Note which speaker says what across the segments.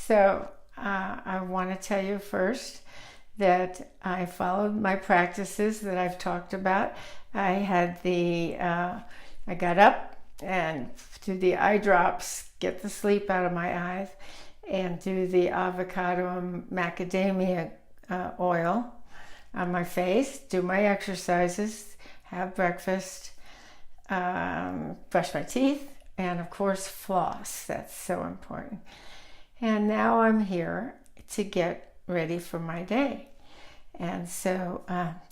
Speaker 1: So I want to tell you first that I followed my practices that I've talked about. I had I got up and do the eye drops, get the sleep out of my eyes, and do the avocado and macadamia oil on my face, do my exercises, have breakfast, brush my teeth, and of course floss. That's so important. And now I'm here to get ready for my day. And so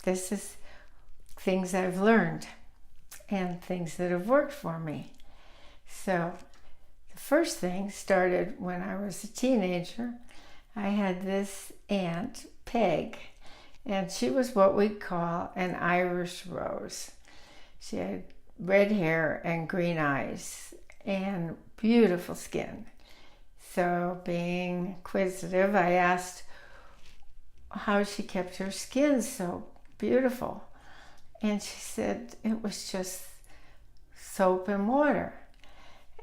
Speaker 1: this is things I've learned and things that have worked for me. So the first thing started when I was a teenager. I had this aunt, Peg, and she was what we call an Irish rose. She had red hair and green eyes and beautiful skin. So being inquisitive, I asked how she kept her skin so beautiful. And she said it was just soap and water.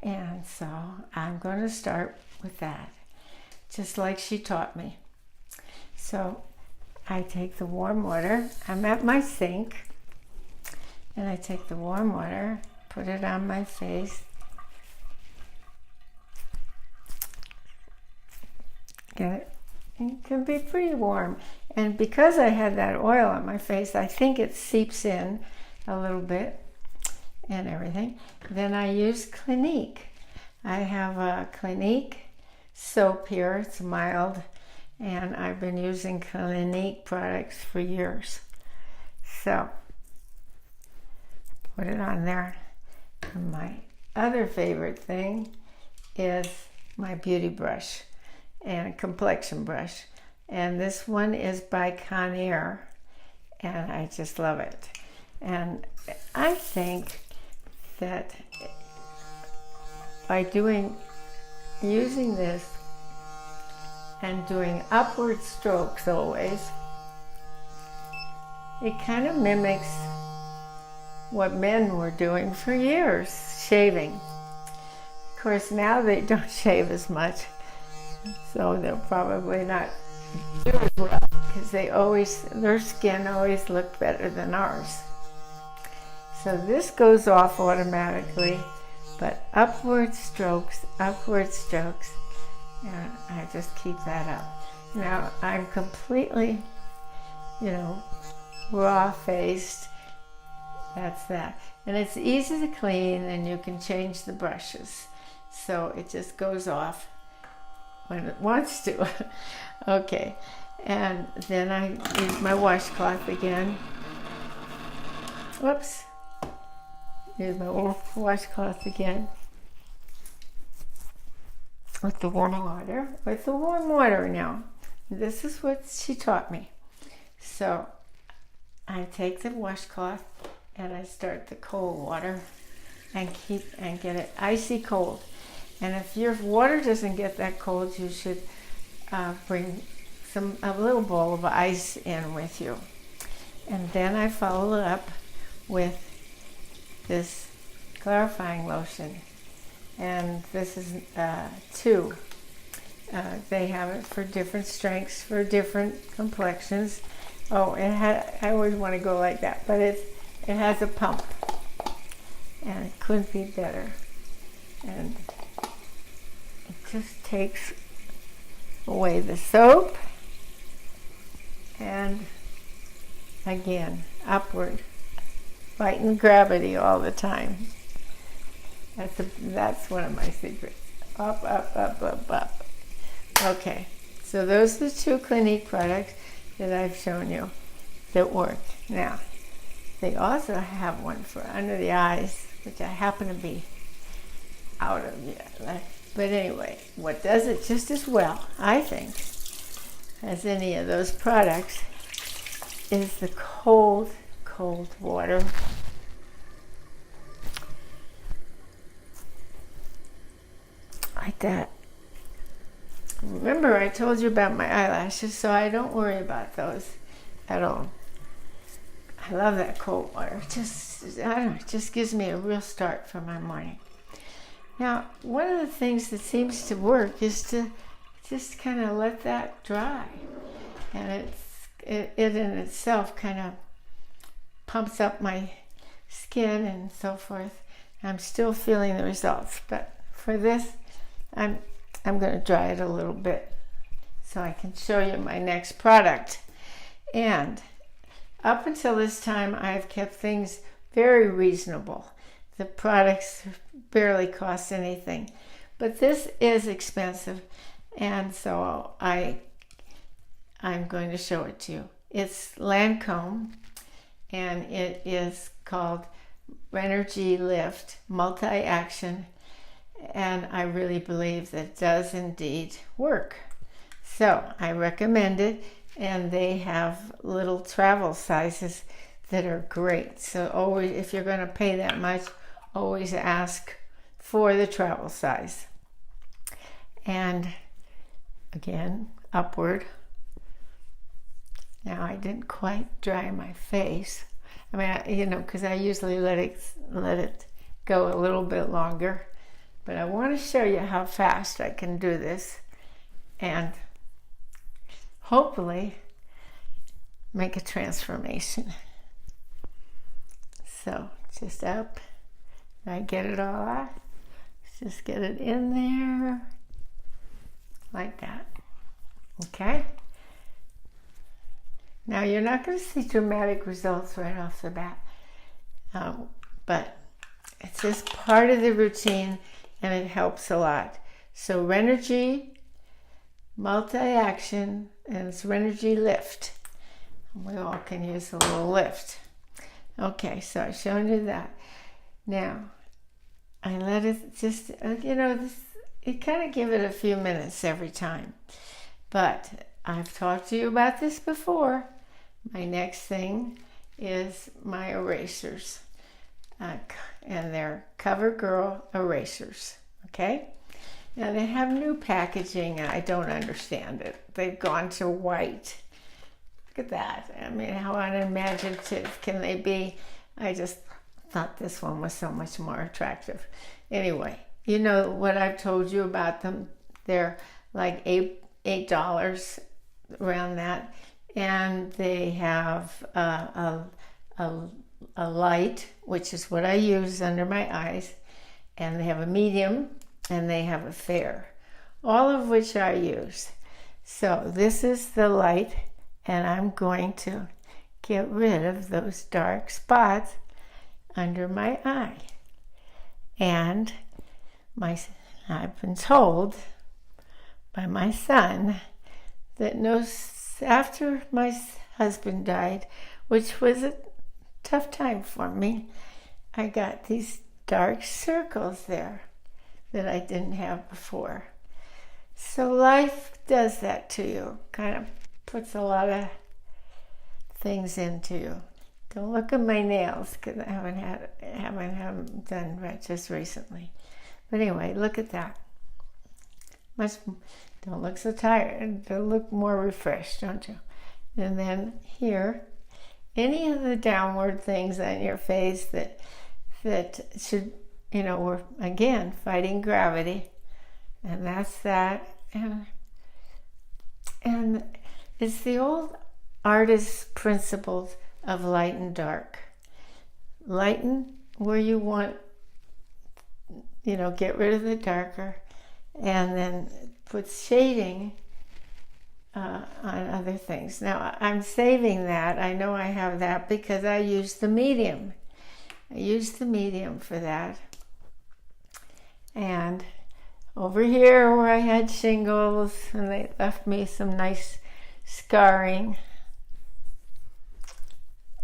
Speaker 1: And so I'm going to start with that, just like she taught me. So I take the warm water. I'm at my sink, and I take the warm water, put it on my face. Get it? It can be pretty warm. And because I had that oil on my face, I think it seeps in a little bit and everything. Then I use Clinique. I have a Clinique soap here. It's mild, and I've been using Clinique products for years. So put it on there. And my other favorite thing is my beauty brush and complexion brush. And this one is by Conair, and I just love it. And I think that by using this and doing upward strokes always, it kind of mimics what men were doing for years, shaving. Of course, now they don't shave as much, so they'll probably not do as well, because their skin always looked better than ours. So this goes off automatically, but upward strokes, and I just keep that up. Now I'm completely, raw-faced. That's that. And it's easy to clean, and you can change the brushes. So it just goes off when it wants to. Okay, and then I use my washcloth again. Whoops. Use my washcloth again with the warm water. With the warm water now. This is what she taught me. So I take the washcloth and I start the cold water and get it icy cold. And if your water doesn't get that cold, you should bring a little bowl of ice in with you. And then I follow it up with this clarifying lotion. And this is 2. They have it for different strengths, for different complexions. Oh, I always want to go like that, but it has a pump, and it couldn't be better. And it just takes away the soap, and again, upward, fighting gravity all the time. That's one of my secrets. Up, up, up, up, up. Okay, so those are the 2 Clinique products that I've shown you that work. Now, they also have one for under the eyes, which I happen to be out of yet. But anyway, what does it just as well, I think, as any of those products is the cold, cold water. Like that. Remember, I told you about my eyelashes, so I don't worry about those at all. I love that cold water. It just gives me a real start for my morning. Now, one of the things that seems to work is to just kind of let that dry. And it in itself kind of pumps up my skin and so forth. I'm still feeling the results, but for this, I'm going to dry it a little bit so I can show you my next product. And up until this time, I've kept things very reasonable. The products barely cost anything, but this is expensive, and so I'm going to show it to you. It's Lancome, and it is called Energy Lift Multi-Action, and I really believe that it does indeed work. So I recommend it, and they have little travel sizes that are great. So always, if you're going to pay that much, always ask for the travel size. And again, upward. Now I didn't quite dry my face. I mean, because I usually let it go a little bit longer. But I want to show you how fast I can do this and hopefully make a transformation. So just up, I get it all off. Just get it in there like that. Okay? Now you're not going to see dramatic results right off the bat, but it's just part of the routine and it helps a lot. So Renergy Multi-Action, and it's Renergy Lift. We all can use a little lift. Okay, so I've shown you that. Now, I let it just, you kind of give it a few minutes every time. But I've talked to you about this before. My next thing is my erasers. And they're CoverGirl erasers, okay? Now they have new packaging and I don't understand it. They've gone to white. Look at that. I mean, how unimaginative can they be? I just thought this one was so much more attractive. Anyway, you know what I've told you about them. They're like $8 around that. And they have a light, which is what I use under my eyes, and they have a medium and they have a fair, all of which I use. So this is the light, and I'm going to get rid of those dark spots under my eye. And I've been told by my son that after my husband died, which was a tough time for me, I got these dark circles there that I didn't have before. So life does that to you, kind of puts a lot of things into you. Don't look at my nails because I haven't had them done right just recently. But anyway, look at that. Don't look so tired. Don't look more refreshed, don't you? And then here, any of the downward things on your face that should, we're again fighting gravity, and that's that. And it's the old artist principles of light and dark. Lighten where you want, get rid of the darker, and then put shading on other things. Now I'm saving that. I know I have that because I use the medium. I use the medium for that. And over here where I had shingles and they left me some nice scarring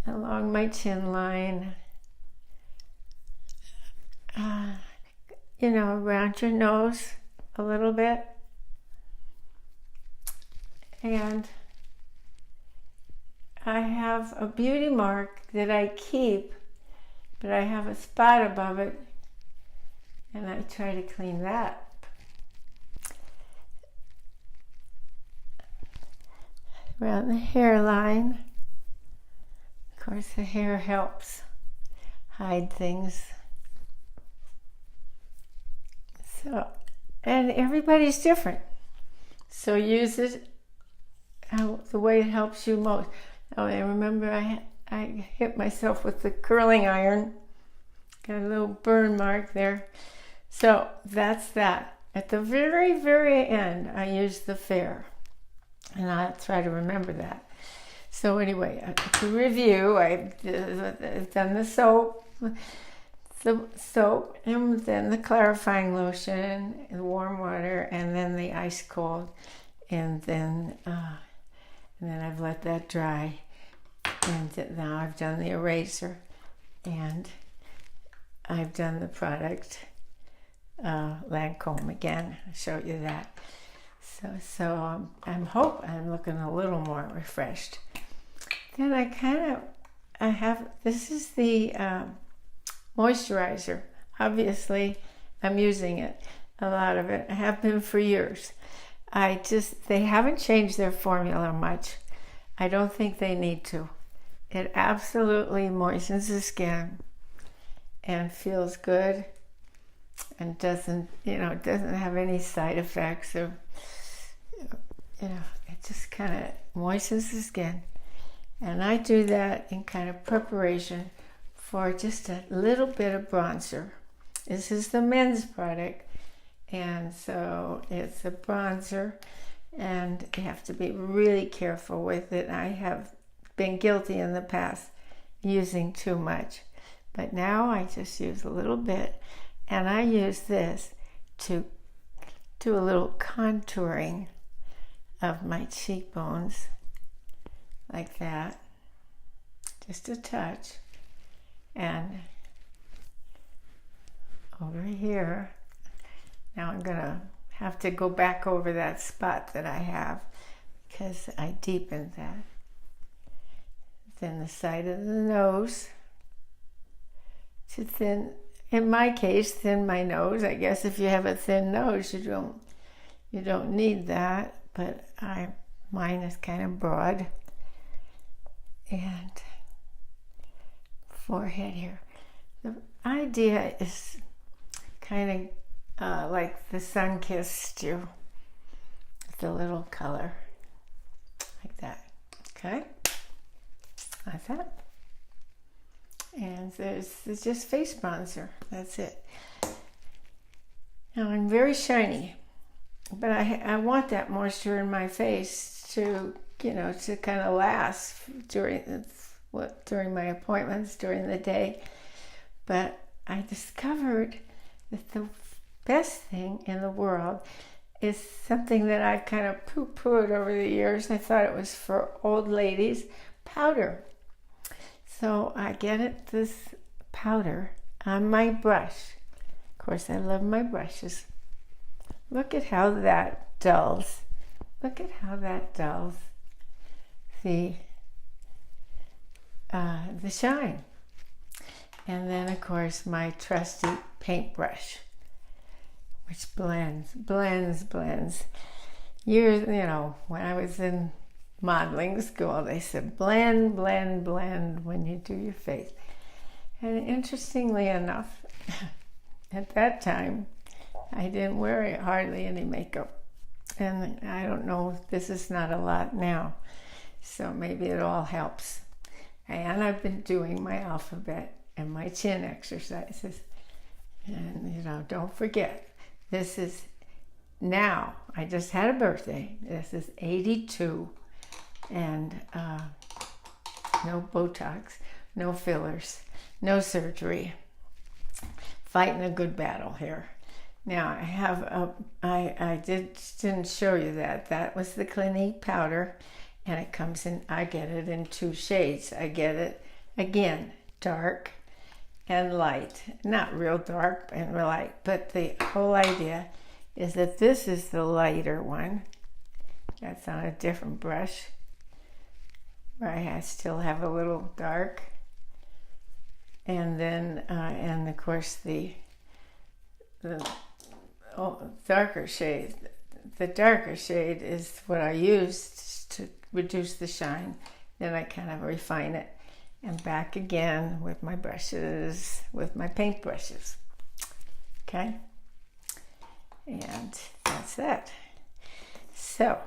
Speaker 1: along my chin line, around your nose a little bit. And I have a beauty mark that I keep, but I have a spot above it, and I try to clean that. Around the hairline. Of course, the hair helps hide things. So, and everybody's different. So use it the way it helps you most. Oh, I remember I hit myself with the curling iron. Got a little burn mark there. So that's that. At the very, very end, I use the fair. And I'll try to remember that. So anyway, to review, I've done the soap, and then the clarifying lotion, and warm water, and then the ice cold, and then I've let that dry. And now I've done the eraser, and I've done the product Lancome again. I'll show you that. So I'm looking a little more refreshed. Then I have, this is the moisturizer. Obviously, I'm using it, a lot of it. I have been for years. They haven't changed their formula much. I don't think they need to. It absolutely moistens the skin and feels good and doesn't have any side effects or, it just kind of moistens the skin. And I do that in kind of preparation for just a little bit of bronzer. This is the men's product, and so it's a bronzer, and you have to be really careful with it. I have been guilty in the past using too much, but now I just use a little bit, and I use this to do a little contouring of my cheekbones, like that, just a touch, and over here. Now I'm gonna have to go back over that spot that I have because I deepened that. Then the side of the nose to thin, in my case, thin my nose. I guess if you have a thin nose, you don't need that, but mine is kind of broad. And forehead here. The idea is kind of like the sun-kissed you, with a little color like that. Okay, like that. And there's just face bronzer. That's it. Now I'm very shiny, but I want that moisture in my face to kind of last during my appointments during the day. But I discovered that the best thing in the world is something that I've kind of poo-pooed over the years. I thought it was for old ladies, powder. So I get this powder on my brush. Of course, I love my brushes. Look at how that dulls. Look at how that dulls the shine. And then, of course, my trusty paintbrush, which blends. Years, when I was in modeling school, they said blend when you do your face. And interestingly enough, at that time, I didn't wear hardly any makeup. And I don't know, this is not a lot now. So maybe it all helps. And I've been doing my alphabet and my chin exercises. And, don't forget, this is now, I just had a birthday. This is 82. And no Botox, no fillers, no surgery. Fighting a good battle here. Now I have didn't show you that. That was the Clinique powder, and it comes in, I get it in 2 shades. I get it, again, dark and light. Not real dark and real light, but the whole idea is that this is the lighter one. That's on a different brush, where I still have a little dark. And then, and of course the darker shade. The darker shade is what I used to reduce the shine. Then I kind of refine it. And back again with my brushes, with my paint brushes. Okay? And that's that. So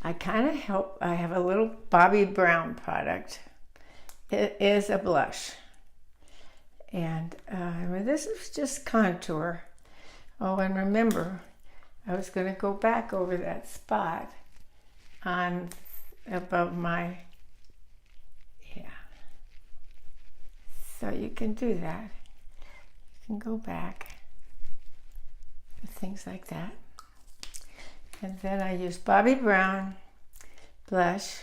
Speaker 1: I have a little Bobbi Brown product. It is a blush. And this is just contour. Oh, and remember, I was going to go back over that spot on above my, So you can do that. You can go back with things like that. And then I use Bobbi Brown blush.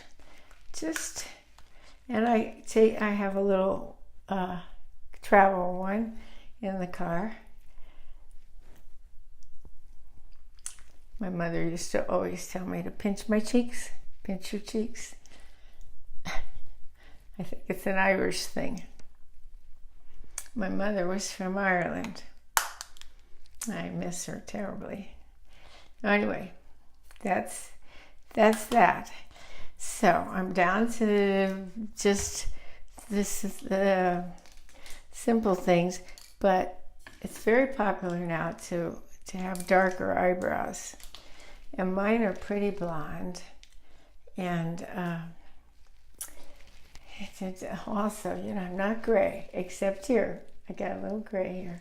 Speaker 1: And I have a little travel one in the car. My mother used to always tell me to pinch my cheeks, pinch your cheeks. I think it's an Irish thing. My mother was from Ireland. I miss her terribly. Anyway, that's that. So I'm down to just this is the simple things, but it's very popular now to have darker eyebrows, and mine are pretty blonde, and also, I'm not gray, except here. I got a little gray here.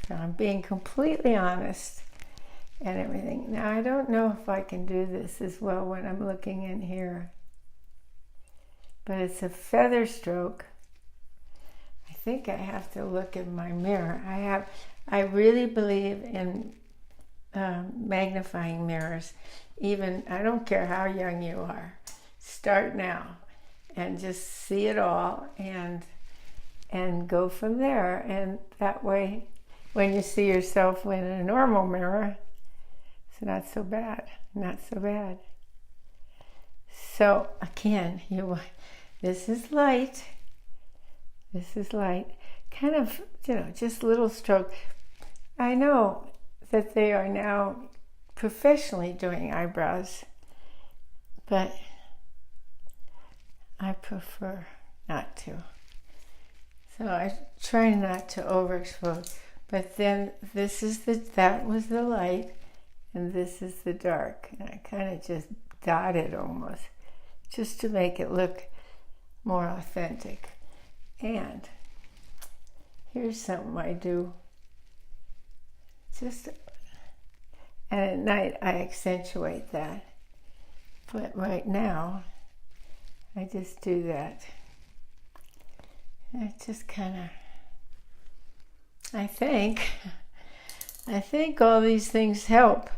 Speaker 1: So I'm being completely honest and everything. Now, I don't know if I can do this as well when I'm looking in here. But it's a feather stroke. I think I have to look in my mirror. I really believe in magnifying mirrors. Even, I don't care how young you are. Start now. And just see it all and go from there. And that way, when you see yourself in a normal mirror, it's not so bad. Not so bad. So again, this is light. This is light. Kind of, just little stroke. I know that they are now professionally doing eyebrows, but I prefer not to. So I try not to overexpose. But then that was the light, and this is the dark. And I kind of just dot it almost, just to make it look more authentic. And here's something I do. And at night I accentuate that. But right now, I just do that. It just kind of, I think all these things help.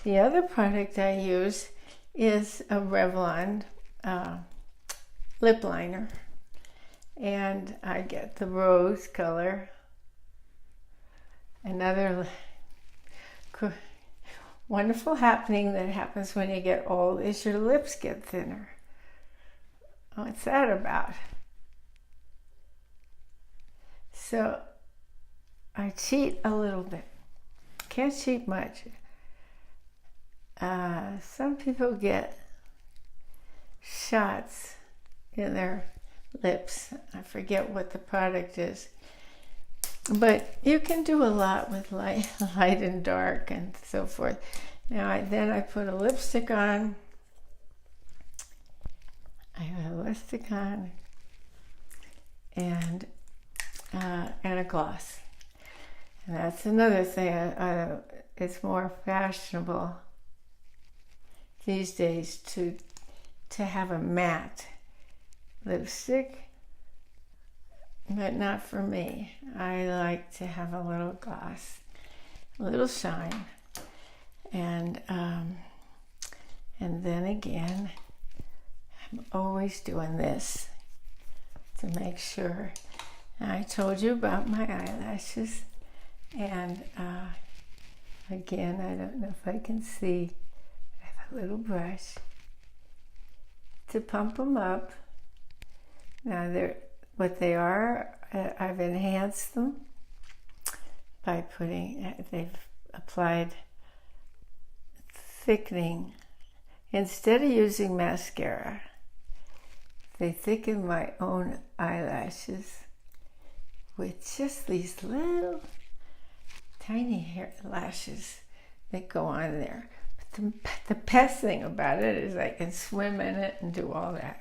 Speaker 1: The other product I use is a Revlon lip liner. And I get the rose color. Another wonderful happening that happens when you get old is your lips get thinner. What's that about? So I cheat a little bit. Can't cheat much. Some people get shots in their lips. I forget what the product is. But you can do a lot with light and dark and so forth. Now, then I put a lipstick on. I have a lipstick on and a gloss. And that's another thing. It's more fashionable these days to have a matte lipstick, but not for me. I like to have a little gloss, a little shine, and then again, I'm always doing this to make sure. I told you about my eyelashes, and again, I don't know if I can see. I have a little brush to pump them up. Now I've enhanced them by they've applied thickening. Instead of using mascara, they thicken my own eyelashes with just these little tiny hair lashes that go on there. But the best thing about it is I can swim in it and do all that.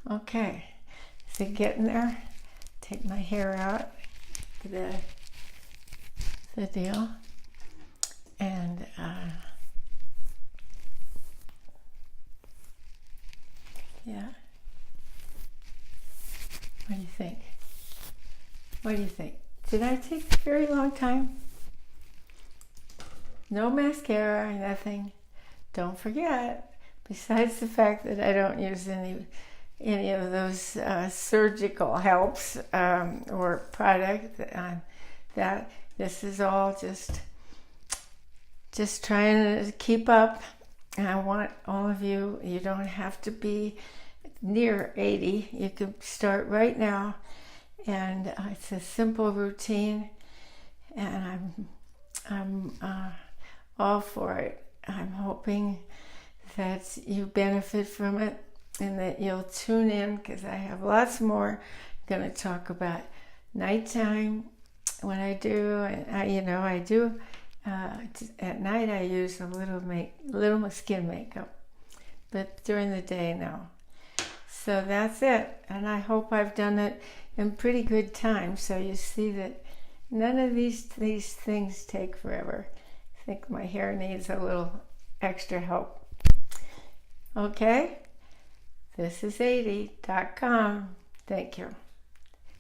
Speaker 1: Okay, so getting there, take my hair out, the deal, and yeah. What do you think? What do you think? Did I take a very long time? No mascara, nothing. Don't forget, besides the fact that I don't use any of those surgical helps or product, that this is all just trying to keep up. And I want all of you, you don't have to be near 80. You can start right now. And it's a simple routine. And I'm all for it. I'm hoping that you benefit from it and that you'll tune in, because I have lots more. I'm going to talk about nighttime when I do. And I do. At night I use a little skin makeup, but during the day, no. So that's it, and I hope I've done it in pretty good time, so you see that none of these things take forever. I think my hair needs a little extra help. Okay, this is 80.com. Thank you.